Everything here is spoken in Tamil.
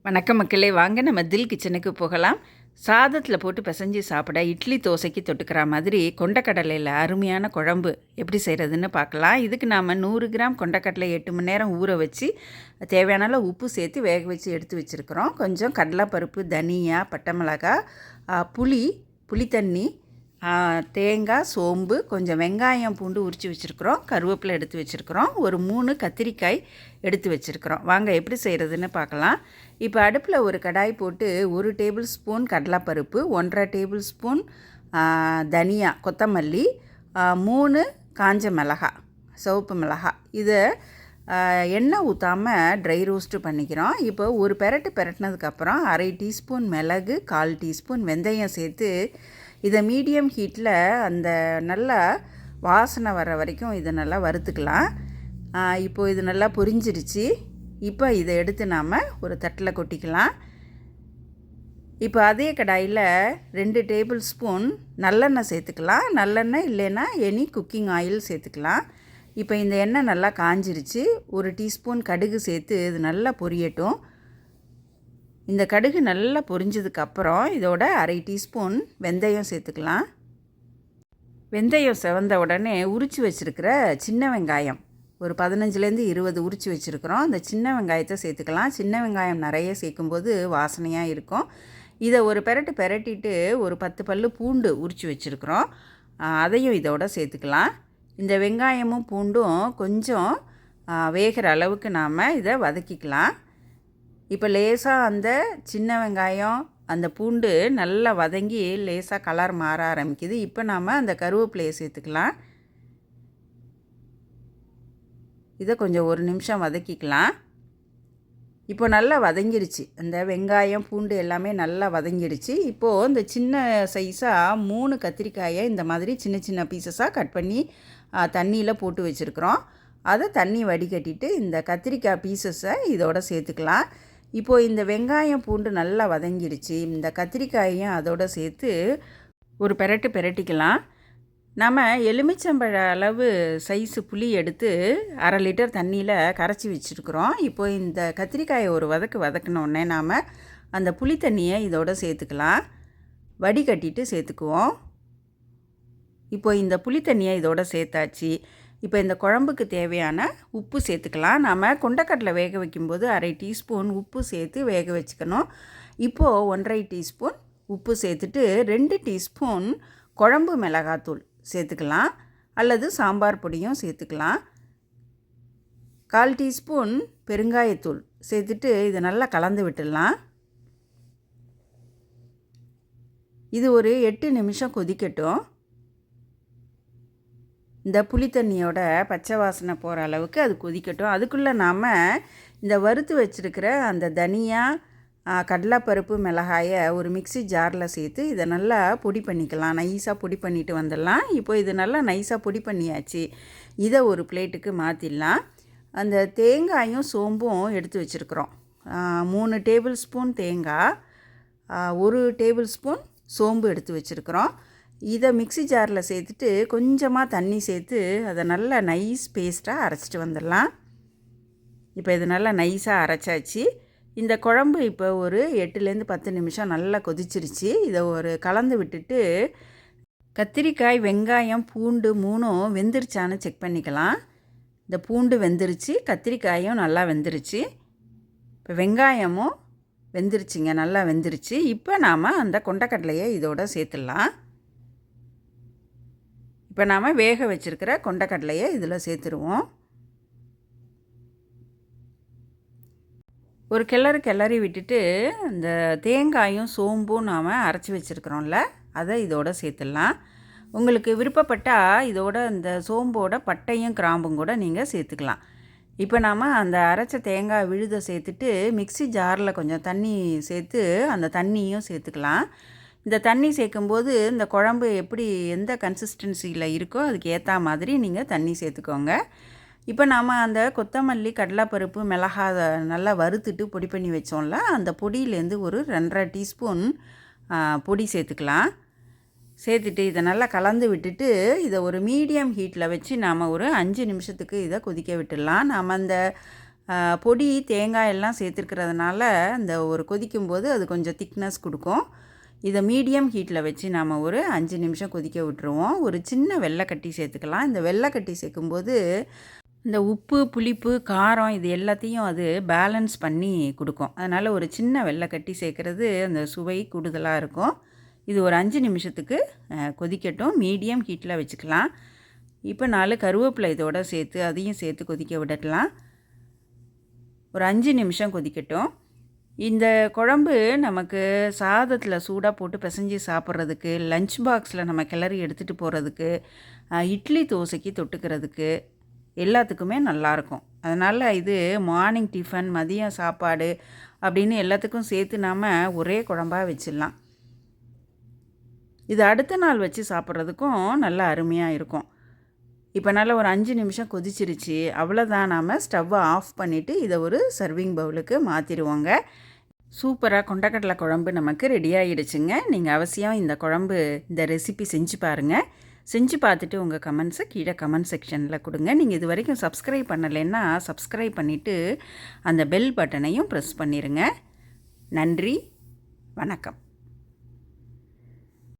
வணக்கம் மக்களே, வாங்க நம்ம தில் கிச்சனுக்கு போகலாம். சாதத்தில் போட்டு பிசைஞ்சு சாப்பிட இட்லி தோசைக்கு தொட்டுக்கிற மாதிரி கொண்டக்கடலையில் அருமையான குழம்பு எப்படி செய்கிறதுன்னு பார்க்கலாம். இதுக்கு நாம் 100 கிராம் கொண்டக்கடலை 8 மணி நேரம் ஊற வச்சு தேவையான அளவு உப்பு சேர்த்து வேக வச்சு எடுத்து வச்சுருக்கிறோம். கொஞ்சம் கடலைப்பருப்பு, தனியா, பட்டை மிளகாய், புளித்தண்ணி, தேங்காய், சோம்பு, கொஞ்சம் வெங்காயம், பூண்டு உரித்து வச்சுருக்குறோம், கருவேப்பிலை எடுத்து வச்சுருக்குறோம், ஒரு 3 கத்திரிக்காய் எடுத்து வச்சுருக்குறோம். வாங்க எப்படி செய்கிறதுன்னு பார்க்கலாம். இப்போ அடுப்பில் ஒரு கடாய் போட்டு 1 டேபிள் ஸ்பூன் கடலைப்பருப்பு, 1½ டேபிள் ஸ்பூன் தனியா, கொத்தமல்லி, 3 காஞ்ச மிளகாய், சிவப்பு மிளகாய், இதை எண்ணெய் ஊற்றாமல் ட்ரை ரோஸ்ட்டு பண்ணிக்கிறோம். இப்போ ஒரு பெரட்டினதுக்கப்புறம் 1/2 டீஸ்பூன் மிளகு, 1/4 டீஸ்பூன் வெந்தயம் சேர்த்து இதை மீடியம் ஹீட்டில் அந்த நல்லா வாசனை வர வரைக்கும் இதை நல்லா வறுத்துக்கலாம். இப்போது இது நல்லா பொரிஞ்சிருச்சு. இப்போ இதை எடுத்து நாம் ஒரு தட்டில் கொட்டிக்கலாம். இப்போ அதே கடாயில் 2 டேபிள் ஸ்பூன் நல்லெண்ணெய் சேர்த்துக்கலாம். நல்லெண்ணெய் இல்லைன்னா எனி குக்கிங் ஆயில் சேர்த்துக்கலாம். இப்போ இந்த எண்ணெய் நல்லா காஞ்சிருச்சு. 1 டீஸ்பூன் கடுகு சேர்த்து இது நல்லா பொரியட்டும். இந்த கடுகு நல்லா பொரிஞ்சதுக்கப்புறம் இதோட 1/2 டீஸ்பூன் வெந்தயம் சேர்த்துக்கலாம். வெந்தயம் செவந்த உடனே உரித்து வச்சுருக்கிற சின்ன வெங்காயம் ஒரு 15லேருந்து 20 உரித்து வச்சுருக்குறோம். அந்த சின்ன வெங்காயத்தை சேர்த்துக்கலாம். சின்ன வெங்காயம் நிறைய சேர்க்கும்போது வாசனையாக இருக்கும். இதை ஒரு பெரட்டிட்டு ஒரு 10 பல்லு பூண்டு உரித்து வச்சுருக்குறோம், அதையும் இதோட சேர்த்துக்கலாம். இந்த வெங்காயமும் பூண்டும் கொஞ்சம் வேகிற அளவுக்கு நாம் இதை வதக்கிக்கலாம். இப்போ லேசாக அந்த சின்ன வெங்காயம், அந்த பூண்டு நல்லா வதங்கி லேசாக கலர் மாற ஆரம்பிக்குது. இப்போ நாம் அந்த கருவேப்பிலையை சேர்த்துக்கலாம். இதை கொஞ்சம் 1 நிமிஷம் வதக்கிக்கலாம். இப்போ நல்லா வதங்கிடுச்சு. அந்த வெங்காயம், பூண்டு எல்லாமே நல்லா வதங்கிடுச்சு. இப்போது இந்த சின்ன சைஸாக 3 கத்திரிக்காயை இந்த மாதிரி சின்ன சின்ன பீசஸாக கட் பண்ணி தண்ணியில் போட்டு வச்சுருக்குறோம். அதை தண்ணி வடிகட்டிட்டு இந்த கத்திரிக்காய் பீசஸை இதோட சேர்த்துக்கலாம். இப்போது இந்த வெங்காயம், பூண்டு நல்லா வதங்கிடுச்சு. இந்த கத்திரிக்காயையும் அதோடு சேர்த்து ஒரு பெரட்டிக்கலாம். நம்ம எலுமிச்சம்பழ அளவு சைஸு புளி எடுத்து 1/2 லிட்டர் தண்ணியில் கரைச்சி வச்சுருக்குறோம். இப்போது இந்த கத்திரிக்காயை ஒரு வதக்கினோடனே நாம் அந்த புளி தண்ணியை இதோட சேர்த்துக்கலாம். வடிகட்டிட்டு சேர்த்துக்குவோம். இப்போ இந்த புளி தண்ணியை இதோட சேர்த்தாச்சு. இப்போ இந்த குழம்புக்கு தேவையான உப்பு சேர்த்துக்கலாம். நாம் கொண்டக்கடலை வேக வைக்கும்போது 1/2 டீஸ்பூன் உப்பு சேர்த்து வேக வச்சுக்கணும். இப்போது 1½ டீஸ்பூன் உப்பு சேர்த்துட்டு 2 டீஸ்பூன் குழம்பு மிளகாத்தூள் சேர்த்துக்கலாம், அல்லது சாம்பார் பொடியும் சேர்த்துக்கலாம். 1/4 டீஸ்பூன் பெருங்காயத்தூள் சேர்த்துட்டு இதை நல்லா கலந்து விட்டுடலாம். இது ஒரு 8 நிமிஷம் கொதிக்கட்டும். இந்த புளித்தண்ணியோட பச்சை வாசனை போகிற அளவுக்கு அது கொதிக்கட்டும். அதுக்குள்ளே நாம் இந்த வறுத்து வச்சுருக்கிற அந்த தனியா, கடலைப்பருப்பு, மிளகாயை ஒரு மிக்ஸி ஜாரில் சேர்த்து இதை நல்லா பொடி பண்ணிக்கலாம். நைஸாக பொடி பண்ணிட்டு வந்துடலாம். இப்போ இது நல்லா நைஸாக பொடி பண்ணியாச்சு. இதை ஒரு பிளேட்டுக்கு மாற்றிடலாம். அந்த தேங்காயும் சோம்பும் எடுத்து வச்சுருக்குறோம். 3 டேபிள் ஸ்பூன் தேங்காய், 1 டேபிள் ஸ்பூன் சோம்பு எடுத்து வச்சுருக்குறோம். இதை மிக்ஸி ஜாரில் சேர்த்துட்டு கொஞ்சமாக தண்ணி சேர்த்து அதை நல்லா நைஸ் பேஸ்ட்டாக அரைச்சிட்டு வந்துடலாம். இப்போ இது நல்லா நைஸாக அரைச்சாச்சு. இந்த குழம்பு இப்போ ஒரு 8லேருந்து 10 நிமிஷம் நல்லா கொதிச்சிருச்சு. இதை ஒரு கலந்து விட்டுட்டு கத்திரிக்காய், வெங்காயம், பூண்டு 3ம் வெந்துருச்சான்னு செக் பண்ணிக்கலாம். இந்த பூண்டு வெந்துருச்சு, கத்திரிக்காயும் நல்லா வெந்துருச்சு, இப்போ வெங்காயமும் வெந்துருச்சுங்க, நல்லா வெந்துருச்சு. இப்போ நாம் அந்த கொண்டக்கடலையை இதோட சேர்த்துடலாம். இப்போ நாம் வேக வச்சுருக்கிற கொண்டக்கடலையை இதில் சேர்த்துருவோம். ஒரு கிளறி விட்டுட்டு இந்த தேங்காயும் சோம்பும் நாம் அரைச்சி வச்சுருக்கிறோம்ல, அதை இதோட சேர்த்துடலாம். உங்களுக்கு விருப்பப்பட்டால் இதோட இந்த சோம்போட பட்டையும் கிராம்பும் கூட நீங்கள் சேர்த்துக்கலாம். இப்போ நாம் அந்த அரைச்ச தேங்காய் விழுதை சேர்த்துட்டு மிக்ஸி ஜாரில் கொஞ்சம் தண்ணி சேர்த்து அந்த தண்ணியும் சேர்த்துக்கலாம். இந்த தண்ணி சேர்க்கும்போது இந்த குழம்பு எப்படி எந்த கன்சிஸ்டன்சியில் இருக்கோ அதுக்கு ஏற்ற மாதிரி நீங்கள் தண்ணி சேர்த்துக்கோங்க. இப்போ நாம் அந்த கொத்தமல்லி, கடலைப்பருப்பு, மிளகாய் நல்லா வறுத்துட்டு பொடி பண்ணி வச்சோம்ல, அந்த பொடியிலேருந்து ஒரு 2½ டீஸ்பூன் பொடி சேர்த்துக்கலாம். சேர்த்துட்டு இதை நல்லா கலந்து விட்டுட்டு இதை ஒரு மீடியம் ஹீட்டில் வச்சு நாம் ஒரு 5 நிமிஷத்துக்கு இதை கொதிக்க விட்டுடலாம். நாம் அந்த பொடி தேங்காய் எல்லாம் சேர்த்துருக்கிறதுனால அந்த ஒரு கொதிக்கும்போது அது கொஞ்சம் திக்னஸ் கொடுக்கும். இதை மீடியம் ஹீட்டில் வச்சு நாம் ஒரு 5 நிமிஷம் கொதிக்க விட்டுருவோம். ஒரு சின்ன வெள்ளைக்கட்டி சேர்த்துக்கலாம். இந்த வெள்ளைக்கட்டி சேர்க்கும்போது இந்த உப்பு, புளிப்பு, காரம் இது எல்லாத்தையும் அது பேலன்ஸ் பண்ணி கொடுக்கும். அதனால் ஒரு சின்ன வெள்ளைக்கட்டி சேர்க்குறது அந்த சுவை கூடுதலாக இருக்கும். இது ஒரு 5 நிமிஷத்துக்கு கொதிக்கட்டும். மீடியம் ஹீட்டில் வச்சுக்கலாம். இப்போ 4 கருவேப்பிலை இதோட சேர்த்து அதையும் சேர்த்து கொதிக்க விடலாம். ஒரு 5 நிமிஷம் கொதிக்கட்டும். இந்த குழம்பு நமக்கு சாதத்தில் சூடாக போட்டு பிசைஞ்சு சாப்பிட்றதுக்கு, லஞ்ச் பாக்ஸில் நம்ம கிளறி எடுத்துகிட்டு போகிறதுக்கு, இட்லி தோசைக்கு தொட்டுக்கிறதுக்கு எல்லாத்துக்குமே நல்லாயிருக்கும். அதனால் இது மார்னிங் டிஃபன், மதியம் சாப்பாடு அப்படின்னு எல்லாத்துக்கும் சேர்த்து நாம் ஒரே குழம்பாக வச்சிடலாம். இது அடுத்த நாள் வச்சு சாப்பிட்றதுக்கும் நல்லா அருமையாக இருக்கும். இப்போ நல்லா ஒரு 5 நிமிஷம் கொதிச்சிருச்சு. அவ்வளோதான், நாம் ஸ்டவ்வை ஆஃப் பண்ணிவிட்டு இதை ஒரு சர்விங் பவுலுக்கு மாற்றிடுவோங்க. சூப்பராக கொண்டக்கடலை குழம்பு நமக்கு ரெடி ஆகிடுச்சுங்க. நீங்கள் அவசியம் இந்த ரெசிபி செஞ்சு பாருங்கள். செஞ்சு பார்த்துட்டு உங்கள் கமெண்ட்ஸை கீழே கமெண்ட் செக்ஷனில் கொடுங்க. நீங்கள் இது வரைக்கும் சப்ஸ்கிரைப் பண்ணலைன்னா சப்ஸ்கிரைப் பண்ணிவிட்டு அந்த பெல் பட்டனையும் ப்ரெஸ் பண்ணிடுங்க. நன்றி, வணக்கம்.